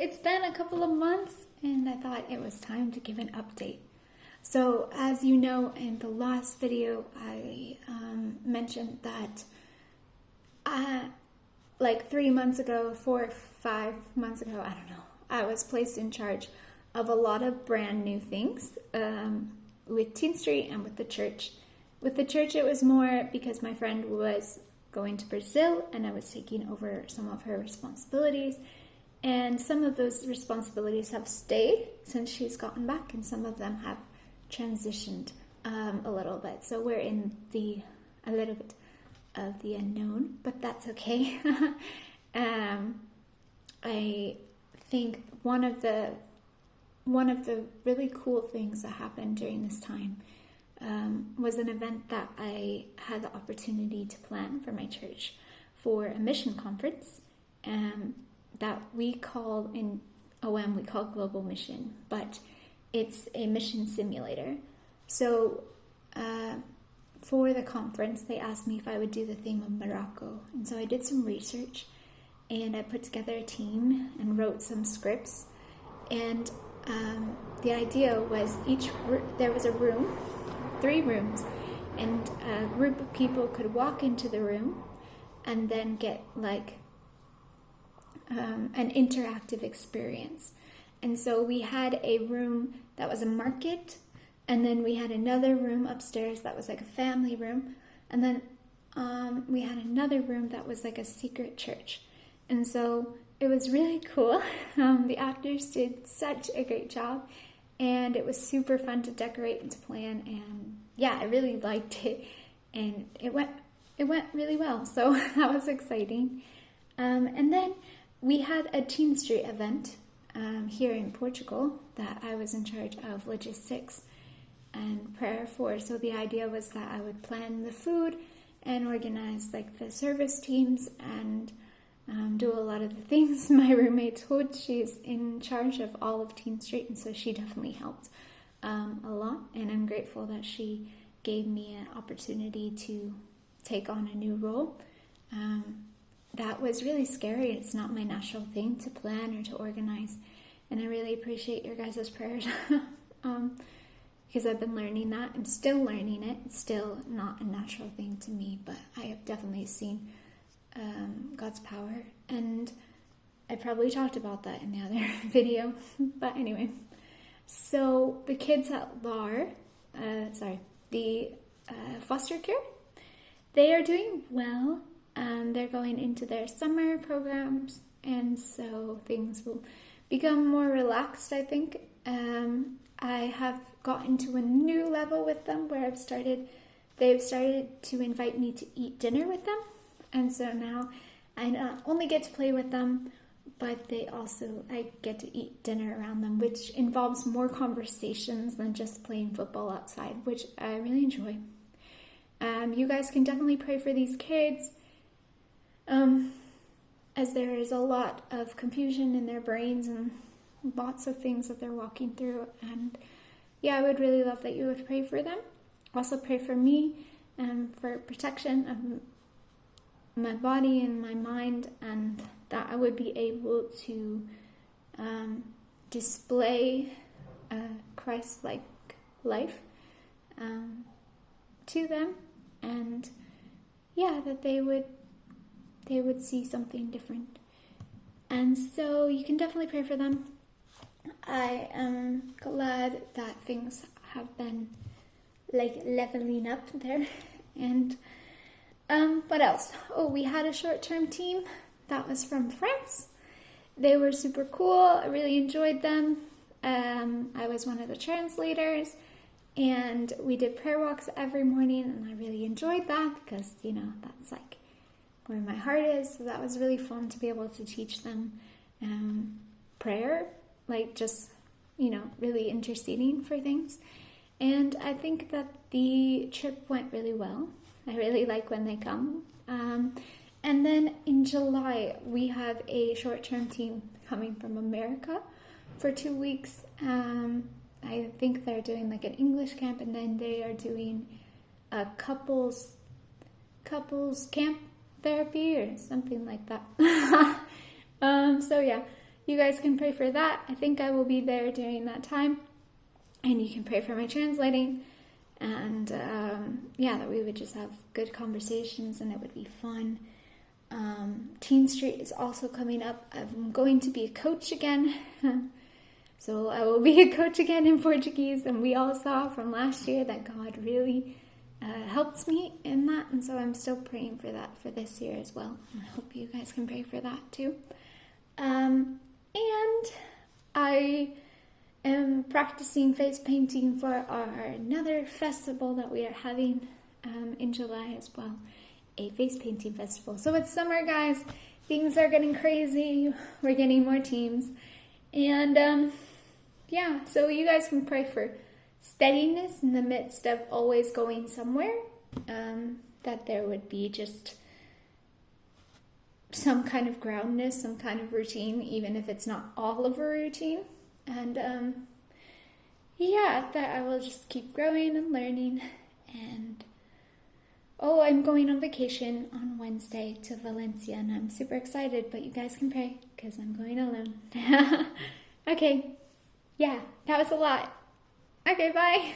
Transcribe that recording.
it's been a couple of months and I thought it was time to give an update. So as you know, in the last video, I mentioned that like 3 months ago, 4 or 5 months ago, I don't know, I was placed in charge of a lot of brand new things with Teen Street and with the church. With the church, it was more because my friend was going to Brazil and I was taking over some of her responsibilities. And some of those responsibilities have stayed since she's gotten back, and some of them have transitioned a little bit. So we're in a little bit of the unknown, but that's okay. I think one of the really cool things that happened during this time was an event that I had the opportunity to plan for my church for a mission conference that we call in OM, we call Global Mission, but it's a mission simulator. So for the conference, they asked me if I would do the theme of Morocco. And so I did some research and I put together a team and wrote some scripts. And the idea was there was a room, 3 rooms, and a group of people could walk into the room and then get like an interactive experience. And so we had a room that was a market, and then we had another room upstairs that was like a family room, and then we had another room that was like a secret church. And so it was really cool. The actors did such a great job, and it was super fun to decorate and to plan, and yeah, I really liked it, and it went really well, so that was exciting. And then we had a Teen Street event here in Portugal that I was in charge of logistics and prayer for. So the idea was that I would plan the food and organize like the service teams and do a lot of the things my roommate told. She's in charge of all of Teen Street, and so she definitely helped a lot, and I'm grateful that she gave me an opportunity to take on a new role. That was really scary. It's not my natural thing to plan or to organize, and I really appreciate your guys' prayers because I've been learning that and still learning it. It's still not a natural thing to me, but I have definitely seen God's power, and I probably talked about that in the other video, but anyway. So the kids at the foster care, they are doing well. They're going into their summer programs, and so things will become more relaxed, I think. I have gotten to a new level with them where they've started to invite me to eat dinner with them. And so now I not only get to play with them, but I get to eat dinner around them, which involves more conversations than just playing football outside, which I really enjoy. You guys can definitely pray for these kids, as there is a lot of confusion in their brains and lots of things that they're walking through. And yeah, I would really love that you would pray for them. Also pray for me for protection of my body and my mind, and that I would be able to display a Christ-like life to them, and yeah, that they would see something different. And so you can definitely pray for them. I am glad that things have been like leveling up there. And what else? Oh, we had a short-term team that was from France. They were super cool. I really enjoyed them. I was one of the translators, and we did prayer walks every morning, and I really enjoyed that because, you know, that's like where my heart is. So that was really fun to be able to teach them prayer, like just, you know, really interceding for things. And I think that the trip went really well. I really like when they come. And then in July, we have a short-term team coming from America for 2 weeks. I think they're doing like an English camp, and then they are doing a couples camp therapy or something like that. So yeah, you guys can pray for that. I think I will be there during that time. And you can pray for my translating. And yeah, that we would just have good conversations and it would be fun. Teen Street is also coming up. I'm going to be a coach again. So I will be a coach again in Portuguese. And we all saw from last year that God really helped me in that. And so I'm still praying for that for this year as well. And I hope you guys can pray for that too. And I am practicing face painting for another festival that we are having in July as well. A face painting festival. So it's summer, guys. Things are getting crazy. We're getting more teams. And yeah, so you guys can pray for steadiness in the midst of always going somewhere. That there would be just some kind of groundness, some kind of routine, even if it's not all of a routine. And yeah, that I will just keep growing and learning. And oh, I'm going on vacation on Wednesday to Valencia, and I'm super excited, but you guys can pray because I'm going alone. Okay, yeah, that was a lot. Okay, bye.